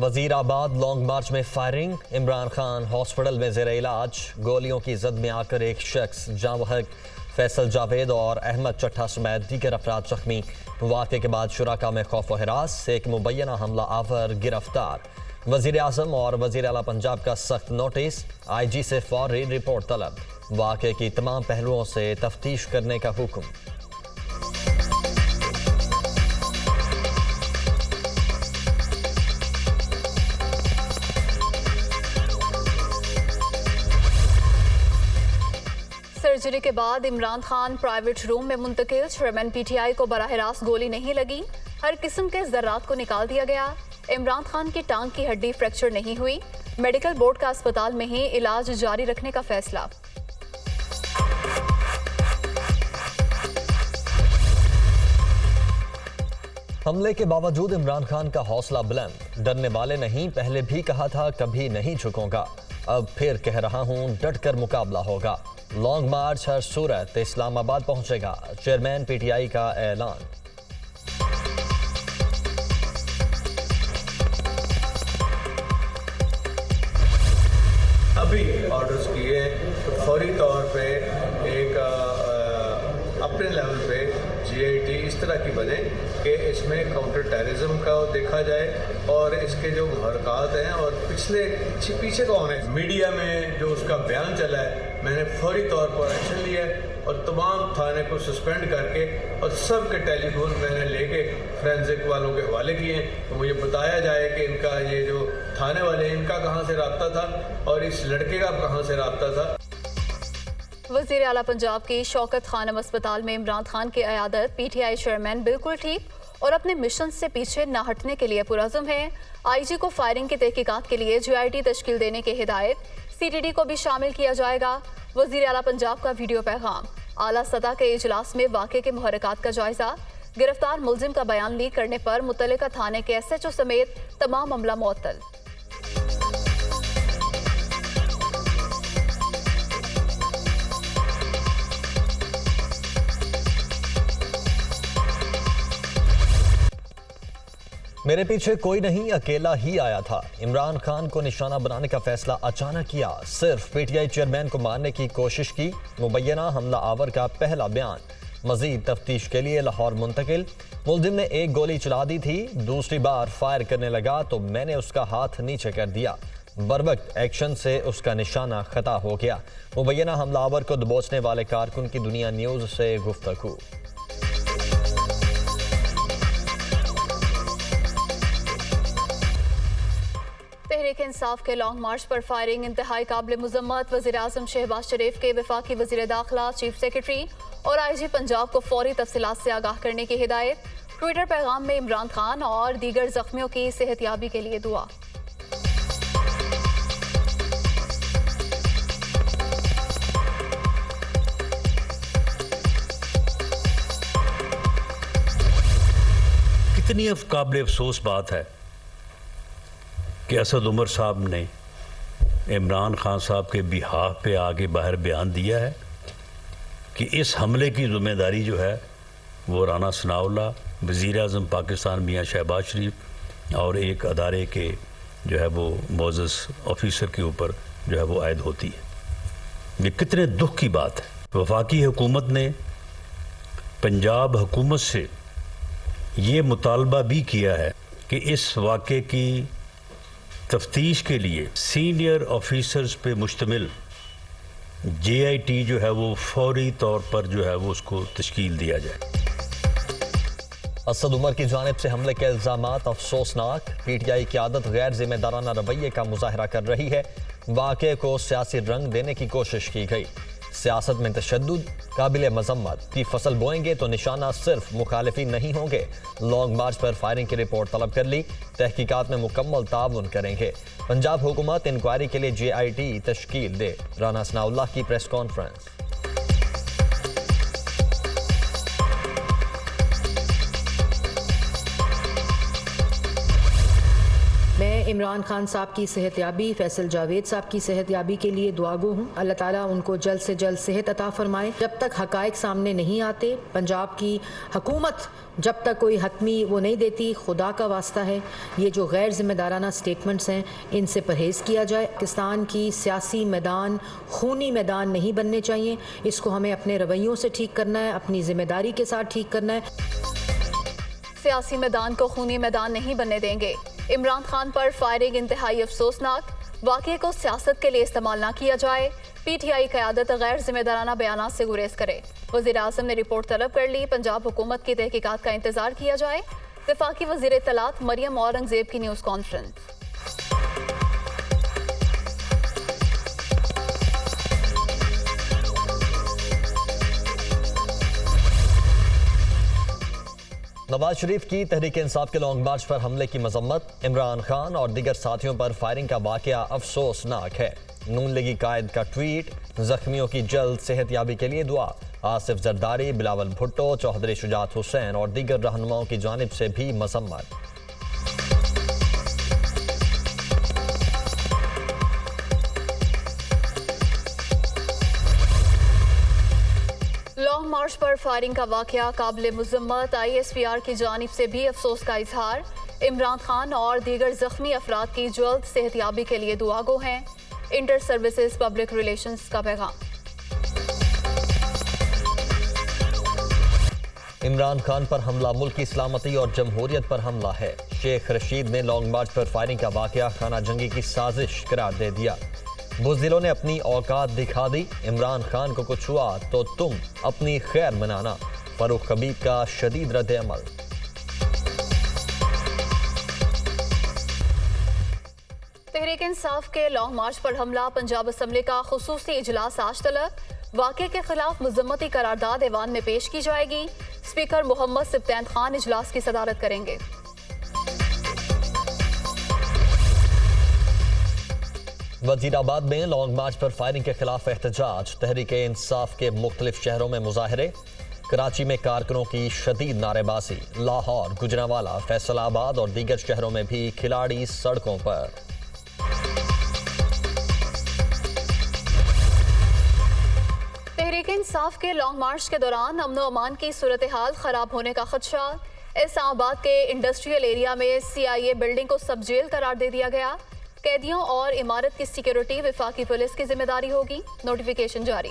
Wazirabad long मार्च में firing, Imran Khan hospital में ज़ेर इलाज। गोलियों की जद में आकर एक शख्स जाँ बहक, फैसल जावेद और अहमद चट्टा समेत दीगर अफराद जख्मी। वाक़े के बाद शुराका में खौफ व हिरास, एक मुबैना हमला आवर गिरफ्तार। वज़ीर आज़म और वज़ीर आला पंजाब का सख्त नोटिस, IG से फौरी रिपोर्ट तलब। वाक़े की तमाम पहलुओं से तफ्तीश करने का हुक्म। सर्जरी के बाद इमरान खान प्राइवेट रूम में मुंतकिल। चेयरमैन PTI को बराह रास्त गोली नहीं लगी, हर किस्म के ज़र्रात को निकाल दिया गया। इमरान खान की टांग की हड्डी फ्रैक्चर नहीं हुई। मेडिकल बोर्ड का अस्पताल में ही इलाज जारी रखने का फैसला। हमले के बावजूद इमरान खान का हौसला बुलंद, डरने वाले नहीं, पहले भी कहा था कभी नहीं झुकूंगा, अब फिर कह रहा हूं डट कर मुकाबला होगा। लॉन्ग मार्च हर सूरत इस्लामाबाद पहुंचेगा, चेयरमैन PTI का ऐलान। अभी ऑर्डर्स किए तो फौरी तौर पे एक अपने लेवल पे GIT इस तरह की बने कि इसमें काउंटर टेररिज्म का देखा जाए और इसके जो हरकत हैं और पीछे कौन है। मीडिया में जो उसका बयान चला है, मैंने फौरी तौर पर एक्शन लिया है और तमाम थाने को सस्पेंड करके और सब के टेलीफोन मैंने लेके फोरेंसिक वालों के हवाले किए हैं। तो मुझे बताया जाए कि इनका ये जो थाने वाले हैं इनका कहाँ से रब्ता था और इस लड़के का कहाँ से रब्ता था। वज़ीर आला पंजाब की शौकत खानम अस्पताल में इमरान खान की अयादत। PTI चेयरमैन बिल्कुल ठीक और अपने मिशन से पीछे न हटने के लिए पुरज़म है। IG को फायरिंग की तहकीकात के लिए GIT तश्कील देने की हिदायत। CTD को भी शामिल किया जाएगा। वज़ीर आला पंजाब का वीडियो पैगाम। आला सतह के इजलास में वाक़े के मुहर्रकात का जायजा। गिरफ्तार मुलजिम का बयान लीक करने पर मुतल्लिका थाने के SHO समेत तमाम मामला मुअत्तल। मेरे पीछे कोई नहीं, अकेला ही आया था। इमरान खान को निशाना बनाने का फैसला अचानक किया, सिर्फ PTI चेयरमैन को मारने की कोशिश की। मुबैना हमला आवर का पहला बयान। मजीद तफ्तीश के लिए लाहौर मुंतकिल। मुलजिम ने एक गोली चला दी थी, दूसरी बार फायर करने लगा तो मैंने उसका हाथ नीचे कर दिया। बरवक्त एक्शन से उसका निशाना खता हो गया। मुबैना हमलावर को दबोचने वाले कारकुन की दुनिया न्यूज से गुफ्तगू। तहरीक इंसाफ के लॉन्ग मार्च पर फायरिंग इंतहाई काबिल मुजम्मत। वज़ीर आज़म शहबाज शरीफ के वफाकी वज़ीर दाखिला, चीफ सेक्रेटरी और IG पंजाब को फौरी तफसीलात से आगाह करने की हिदायत। ट्विटर पैगाम में इमरान खान और दीगर जख्मियों की सेहतयाबी के लिए दुआ। कितनी काबिल अफसोस बात है कि असद उमर साहब ने इमरान खान साहब के बिहाफ पे आगे बाहर बयान दिया है कि इस हमले की ज़िम्मेदारी जो है वो राना सनाउल्लाह, वज़ीर आज़म पाकिस्तान मियाँ शहबाज शरीफ और एक अदारे के जो है वो मोअज़्ज़ज़ ऑफिसर के ऊपर जो है वो आयद होती है। ये कितने दुख की बात है। वफाकी हुकूमत ने पंजाब हुकूमत से ये मुतालबा भी किया है कि इस वाक़े की तफ्तीश के लिए सीनियर ऑफिसर्स पे मुश्तमिल GIT जो है वो फौरी तौर पर जो है वो उसको तश्कील दिया जाए। असद उमर की जानिब से हमले के इल्ज़ामात अफसोसनाक। PTI की आदत गैर जिम्मेदाराना रवैये का मुजाहरा कर रही है। वाक़े को सियासी रंग देने की कोशिश की गई। सियासत में तशद्दुद काबिल मजम्मत की फसल बोएंगे तो निशाना सिर्फ मुखालिफी नहीं होंगे। लॉन्ग मार्च पर फायरिंग की रिपोर्ट तलब कर ली, तहकीकात में मुकम्मल ताउन करेंगे। पंजाब हुकूमत इंक्वायरी के लिए GIT तश्कील दे। राना सनाउल्लाह की प्रेस कॉन्फ्रेंस। मैं इमरान खान साहब की सेहतयाबी, फैसल जावेद साहब की सेहतयाबी के लिए दुआगो हूँ। अल्लाह ताला उनको जल्द से जल्द सेहत अता फरमाए। जब तक हकायक सामने नहीं आते, पंजाब की हुकूमत जब तक कोई हतमी वो नहीं देती, खुदा का वास्ता है ये जो गैर जिम्मेदाराना स्टेटमेंट्स हैं इनसे परहेज़ किया जाए। पाकिस्तान की सियासी मैदान खूनी मैदान नहीं बनने चाहिए। इसको हमें अपने रवैयों से ठीक करना है, अपनी जिम्मेदारी के साथ ठीक करना है। सियासी मैदान को खूनी मैदान नहीं बनने देंगे। इमरान खान पर फायरिंग इंतहाई अफसोसनाक, वाक़े को सियासत के लिए इस्तेमाल ना किया जाए। PTI क़यादत गैर जिम्मेदाराना बयानात से गुरेज करे। वज़ीर आज़म ने रिपोर्ट तलब कर ली। पंजाब हुकूमत की तहकीकात का इंतजार किया जाए। वफाकी वज़ीर इत्तलात मरियम औरंगज़ेब की न्यूज़ कॉन्फ्रेंस। नवाज शरीफ की तहरीक इंसाफ के लॉन्ग मार्च पर हमले की मजम्मत। इमरान खान और दीगर साथियों पर फायरिंग का वाकया अफसोसनाक है। नून लीगी कायद का ट्वीट, जख्मियों की जल्द सेहतयाबी के लिए दुआ। आसिफ जरदारी, बिलावल भुट्टो, चौधरी शुजात हुसैन और दीगर रहनुमाओं की जानिब से भी मजम्मत। लॉन्ग मार्च पर फायरिंग का वाकया काबिल मुज़म्मत। ISPR की जानिब से भी अफसोस का इजहार। इमरान खान और दीगर जख्मी अफराद की जल्द सेहतयाबी के लिए दुआगो हैं। इंटर सर्विसेज पब्लिक रिलेशंस का पैगाम। इमरान खान पर हमला मुल्क की सलामती और जमहूरियत पर हमला है। शेख रशीद ने लॉन्ग मार्च पर फायरिंग का वाकया खाना जंगी की साजिश करार दे दिया। बुज़दिलों ने अपनी औकात दिखा दी। इमरान खान को कुछ हुआ तो तुम अपनी खैर मनाना। फरूख हबीब का शदीद रद्द अमल। तहरीक इंसाफ के लॉन्ग मार्च पर हमला। पंजाब असम्बली का खुसूसी इजलास आज तलब। वाक़े के खिलाफ मुज़म्मती करारदाद ऐवान में पेश की जाएगी। स्पीकर मोहम्मद सिब्तैन खान इजलास की सदारत करेंगे। वजीराबाद में लॉन्ग मार्च पर फायरिंग के खिलाफ एहतजाज। तहरीक इंसाफ के मुख्तलिफ शहरों में मुजाहरे। कराची में कारकुनों की शदीद नारेबाजी। लाहौर, गुजरांवाला, फैसलाबाद और दीगर शहरों में भी खिलाड़ी सड़कों पर। तहरीक इंसाफ के लॉन्ग मार्च के दौरान अमन व अमान की सूरत हाल खराब होने का खदशा। इस्लामाबाद के इंडस्ट्रियल एरिया में CIA बिल्डिंग को सब जेल करार दे दिया गया। कैदियों और इमारत की सिक्योरिटी वफाकी पुलिस की जिम्मेदारी होगी। नोटिफिकेशन जारी।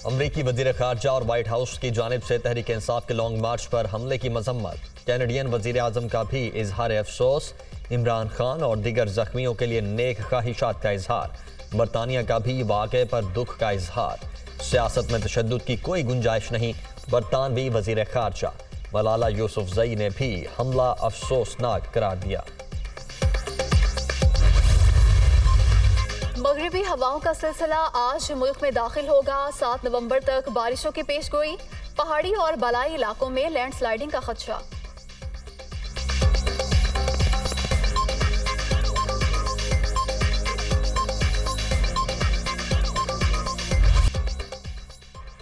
अमरीकी वजीर खारजा और व्हाइट हाउस की जानिब से तहरीक इंसाफ के लॉन्ग मार्च पर हमले की मजम्मत। कैनेडियन वजीर आजम का भी इजहार अफसोस। इमरान खान और दीगर जख्मियों के लिए नेक ख्वाहिशात का इजहार। बरतानिया का भी वाक़े पर दुख का इजहार। सियासत में तशद्दुद की कोई गुंजाइश नहीं। बरतानवी वजीर खारजा मलाला यूसुफजई ने भी हमला अफसोसनाक करार दिया। मगरिबी हवाओं का सिलसिला आज मुल्क में दाखिल होगा। 7 नवंबर तक बारिशों की पेशगोई। पहाड़ी और बलाई इलाकों में लैंडस्लाइडिंग का खदशा।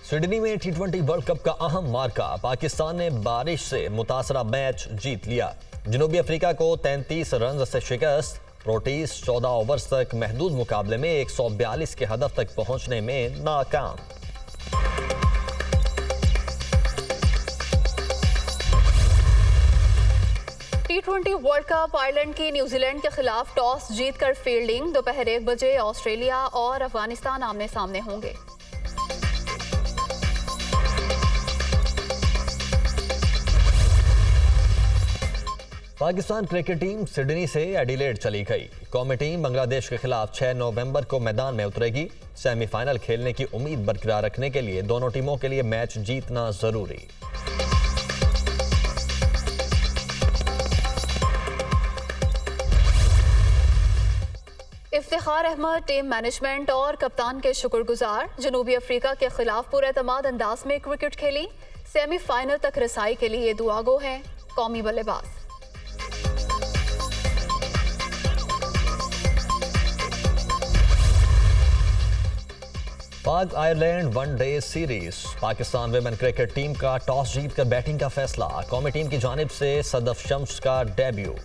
सिडनी में T20 वर्ल्ड कप का अहम मार्का। पाकिस्तान ने बारिश से मुतासरा मैच जीत लिया। जनूबी अफ्रीका को 33 रन से शिकस्त। रोटीज 14 ओवर्स तक महदूद मुकाबले में 142 के हदफ तक पहुंचने में नाकाम। T20 वर्ल्ड कप आयरलैंड की न्यूजीलैंड के खिलाफ टॉस जीतकर फील्डिंग। दोपहर 1 बजे ऑस्ट्रेलिया और अफगानिस्तान आमने सामने होंगे। पाकिस्तान क्रिकेट टीम सिडनी से एडिलेड चली गई। कौमी टीम बांग्लादेश के खिलाफ 6 नवंबर को मैदान में उतरेगी। सेमीफाइनल खेलने की उम्मीद बरकरार रखने के लिए दोनों टीमों के लिए मैच जीतना जरूरी। इफ्तिखार अहमद टीम मैनेजमेंट और कप्तान के शुक्रगुजार। जनूबी अफ्रीका के खिलाफ पुरएतमाद अंदाज में क्रिकेट खेली। सेमीफाइनल तक रसाई के लिए दुआगो हैं कौमी बल्लेबाज। पाक Ireland one day series. Pakistan women cricket team का टॉस जीतकर बैटिंग का फैसला। कौमी टीम की जानिब से सदफ शम्स का डेब्यू।